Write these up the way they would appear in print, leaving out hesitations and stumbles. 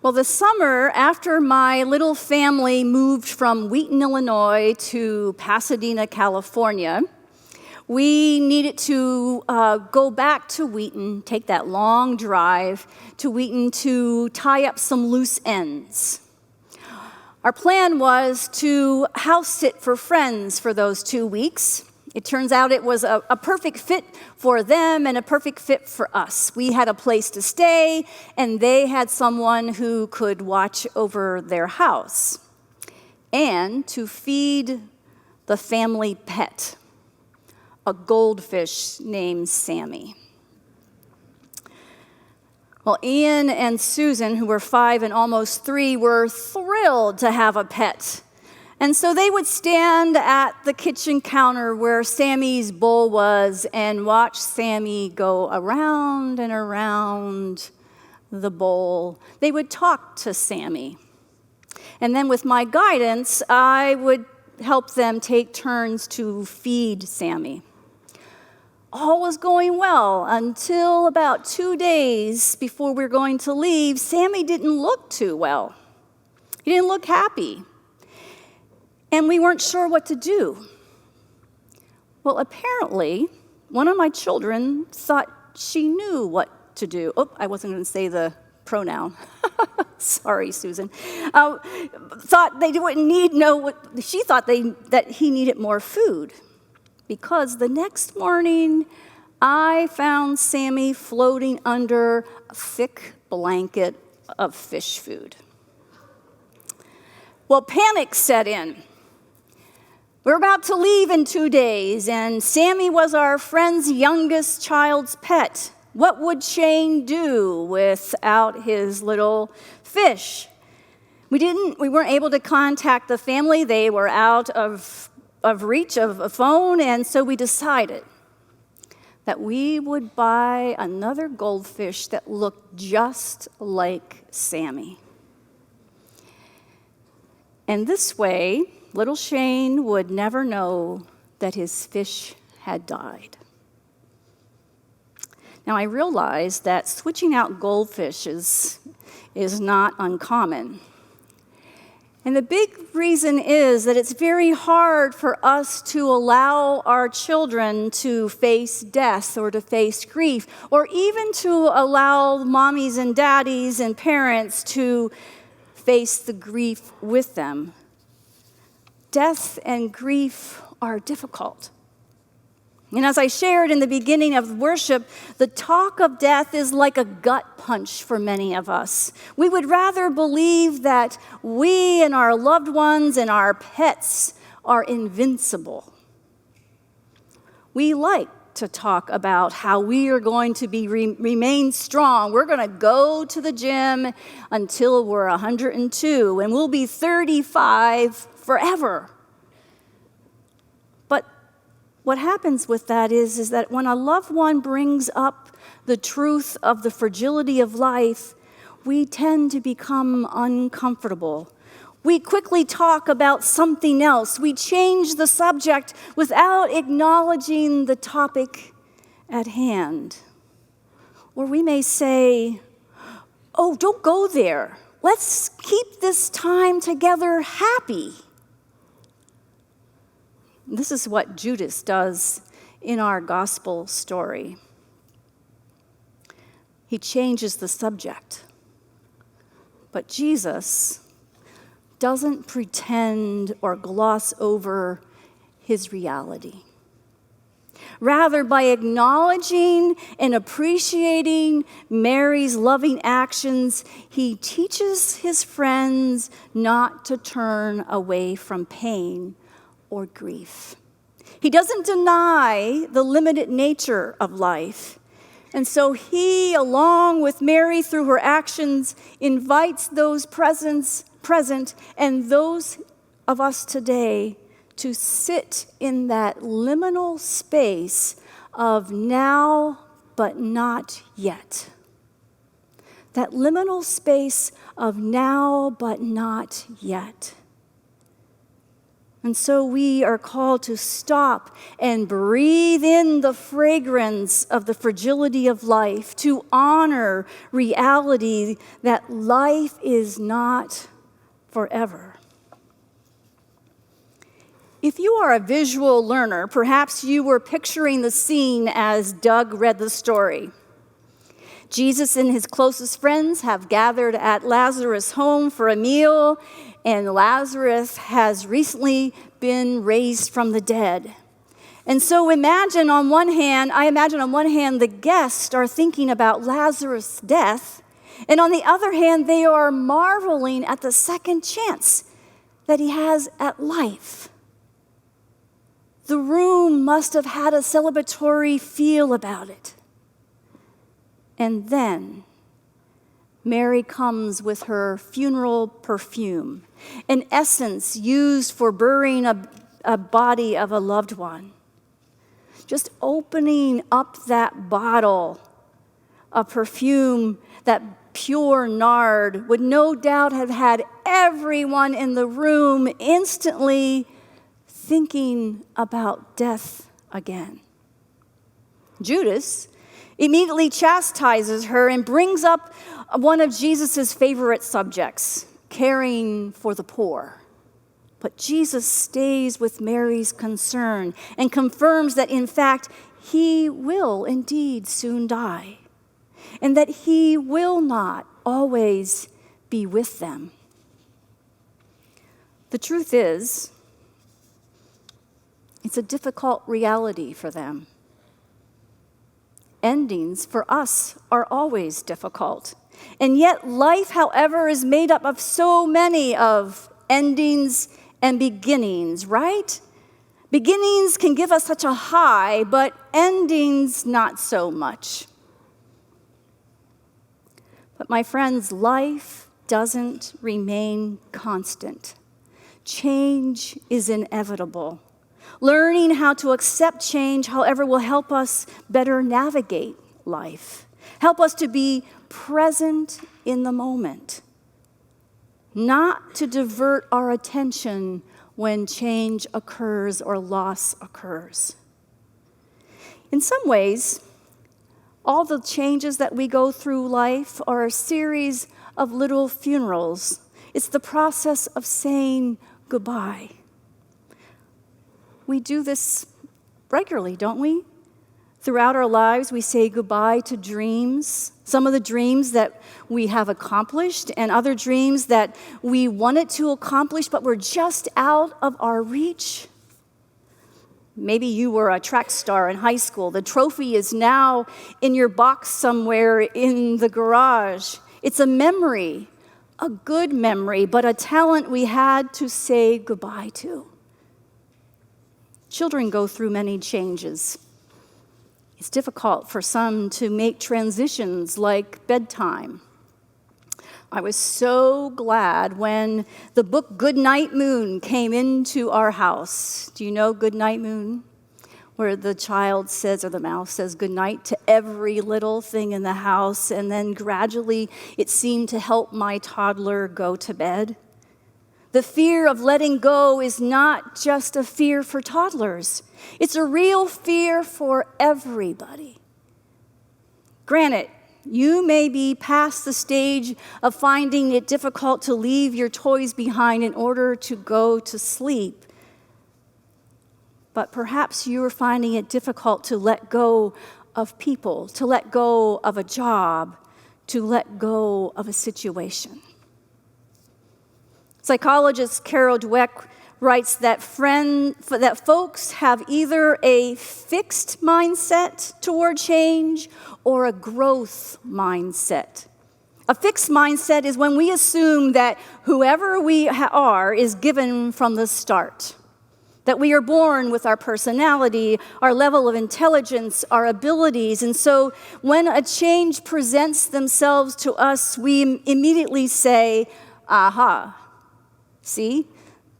Well, the summer after my little family moved from Wheaton, Illinois to Pasadena, California, we needed to go back to Wheaton, take that long drive to Wheaton to tie up some loose ends. Our plan was to house sit for friends for those 2 weeks. It turns out it was a perfect fit for them and a perfect fit for us. We had a place to stay, and they had someone who could watch over their house and to feed the family pet, a goldfish named Sammy. Well, Ian and Susan, who were 5 and almost 3, were thrilled to have a pet. And so they would stand at the kitchen counter where Sammy's bowl was and watch Sammy go around and around the bowl. They would talk to Sammy. And then with my guidance, I would help them take turns to feed Sammy. All was going well until about 2 days before we were going to leave. Sammy didn't look too well. He didn't look happy. And we weren't sure what to do. Well, apparently, one of my children thought she knew what to do. Oh, I wasn't going to say the pronoun. Sorry, Susan. Thought they wouldn't know what. She thought that he needed more food, because the next morning I found Sammy floating under a thick blanket of fish food. Well, panic set in. We're about to leave in 2 days, and Sammy was our friend's youngest child's pet. What would Shane do without his little fish? We weren't able to contact the family. They were out of reach of a phone, and so we decided that we would buy another goldfish that looked just like Sammy. And this way, little Shane would never know that his fish had died. Now, I realize that switching out goldfishes is not uncommon. And the big reason is that it's very hard for us to allow our children to face death or to face grief, or even to allow mommies and daddies and parents to face the grief with them. Death and grief are difficult. And as I shared in the beginning of worship, the talk of death is like a gut punch for many of us. We would rather believe that we and our loved ones and our pets are invincible. We like to talk about how we are going to remain strong. We're going to go to the gym until we're 102, and we'll be 35 forever. But what happens with that is that when a loved one brings up the truth of the fragility of life, we tend to become uncomfortable. We quickly talk about something else. We change the subject without acknowledging the topic at hand. Or we may say, "Oh, don't go there. Let's keep this time together happy." This is what Judas does in our gospel story. He changes the subject. But Jesus doesn't pretend or gloss over his reality. Rather, by acknowledging and appreciating Mary's loving actions, he teaches his friends not to turn away from pain or grief. He doesn't deny the limited nature of life. And so he, along with Mary through her actions, invites those present and those of us today to sit in that liminal space of now but not yet. That liminal space of now but not yet. And so we are called to stop and breathe in the fragrance of the fragility of life, to honor reality that life is not forever. If you are a visual learner, perhaps you were picturing the scene as Doug read the story. Jesus and his closest friends have gathered at Lazarus' home for a meal, and Lazarus has recently been raised from the dead. And so I imagine on one hand, the guests are thinking about Lazarus' death, and on the other hand, they are marveling at the second chance that he has at life. The room must have had a celebratory feel about it. And then Mary comes with her funeral perfume, an essence used for burying a body of a loved one. Just opening up that bottle of perfume, that pure nard, would no doubt have had everyone in the room instantly thinking about death again. Judas immediately chastises her and brings up one of Jesus' favorite subjects, caring for the poor. But Jesus stays with Mary's concern and confirms that, in fact, he will indeed soon die, and that he will not always be with them. The truth is, it's a difficult reality for them. Endings for us are always difficult. And yet life, however, is made up of so many of endings and beginnings, right? Beginnings can give us such a high, but endings not so much. But my friends, life doesn't remain constant. Change is inevitable. Learning how to accept change, however, will help us better navigate life. Help us to be present in the moment. Not to divert our attention when change occurs or loss occurs. In some ways, all the changes that we go through life are a series of little funerals. It's the process of saying goodbye. We do this regularly, don't we? Throughout our lives, we say goodbye to dreams. Some of the dreams that we have accomplished, and other dreams that we wanted to accomplish, but were just out of our reach. Maybe you were a track star in high school. The trophy is now in your box somewhere in the garage. It's a memory, a good memory, but a talent we had to say goodbye to. Children go through many changes. It's difficult for some to make transitions like bedtime. I was so glad when the book Goodnight Moon came into our house. Do you know Goodnight Moon? Where the child says, or the mouse says goodnight to every little thing in the house, and then gradually it seemed to help my toddler go to bed. The fear of letting go is not just a fear for toddlers. It's a real fear for everybody. Granted, you may be past the stage of finding it difficult to leave your toys behind in order to go to sleep. But perhaps you are finding it difficult to let go of people, to let go of a job, to let go of a situation. Psychologist Carol Dweck writes that folks have either a fixed mindset toward change or a growth mindset. A fixed mindset is when we assume that whoever we are is given from the start, that we are born with our personality, our level of intelligence, our abilities, and so when a change presents themselves to us, we immediately say, aha. See,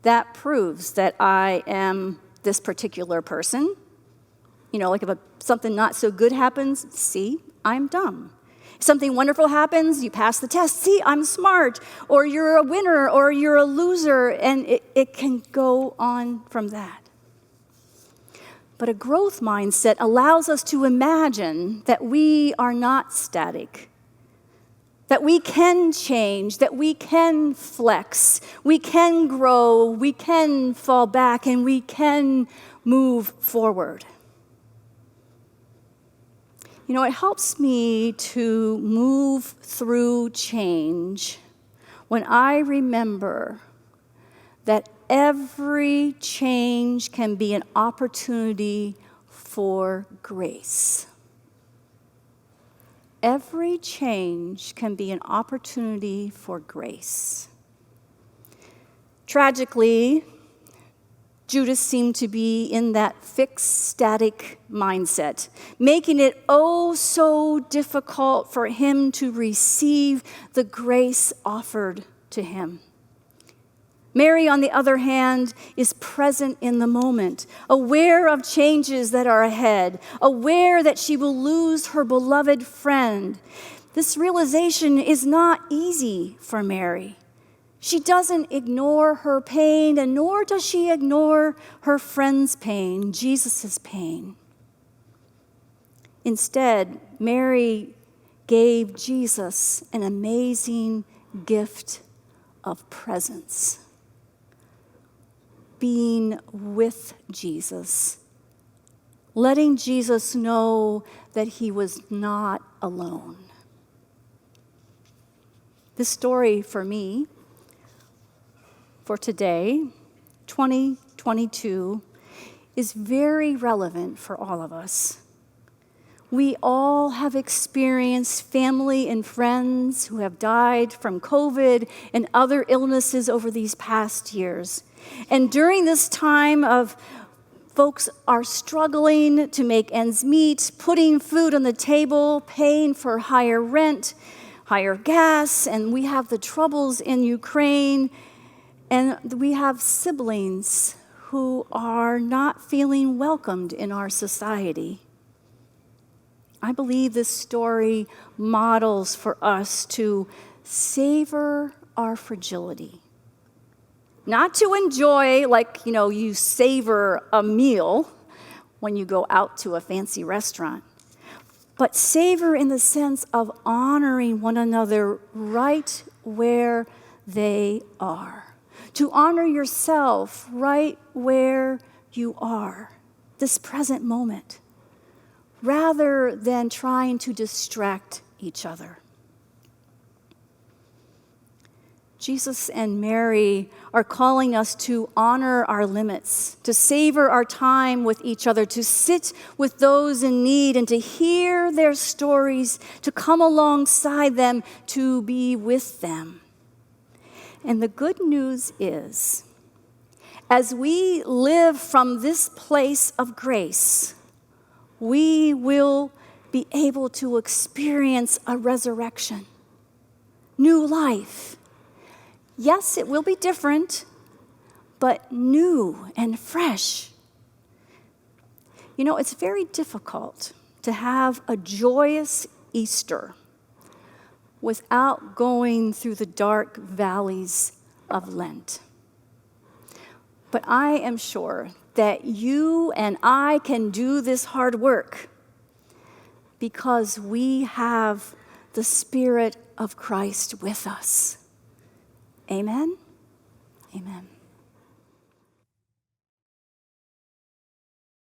that proves that I am this particular person. You know, like if something not so good happens, see, I'm dumb. Something wonderful happens, you pass the test. See, I'm smart, or you're a winner, or you're a loser, and it can go on from that. But a growth mindset allows us to imagine that we are not static, that we can change, that we can flex, we can grow, we can fall back, and we can move forward. You know, it helps me to move through change when I remember that every change can be an opportunity for grace. Every change can be an opportunity for grace. Tragically, Judas seemed to be in that fixed, static mindset, making it oh so difficult for him to receive the grace offered to him. Mary, on the other hand, is present in the moment, aware of changes that are ahead, aware that she will lose her beloved friend. This realization is not easy for Mary. She doesn't ignore her pain, and nor does she ignore her friend's pain, Jesus' pain. Instead, Mary gave Jesus an amazing gift of presence. Being with Jesus, letting Jesus know that he was not alone. This story for me, for today, 2022, is very relevant for all of us. We all have experienced family and friends who have died from COVID and other illnesses over these past years. And during this time of folks are struggling to make ends meet, putting food on the table, paying for higher rent, higher gas, and we have the troubles in Ukraine, and we have siblings who are not feeling welcomed in our society. I believe this story models for us to savor our fragility. Not to enjoy, like, you savor a meal when you go out to a fancy restaurant, but savor in the sense of honoring one another right where they are. To honor yourself right where you are, this present moment, rather than trying to distract each other. Jesus and Mary are calling us to honor our limits, to savor our time with each other, to sit with those in need and to hear their stories, to come alongside them, to be with them. And the good news is, as we live from this place of grace, we will be able to experience a resurrection, new life. Yes, it will be different, but new and fresh. It's very difficult to have a joyous Easter without going through the dark valleys of Lent. But I am sure that you and I can do this hard work because we have the Spirit of Christ with us. Amen? Amen.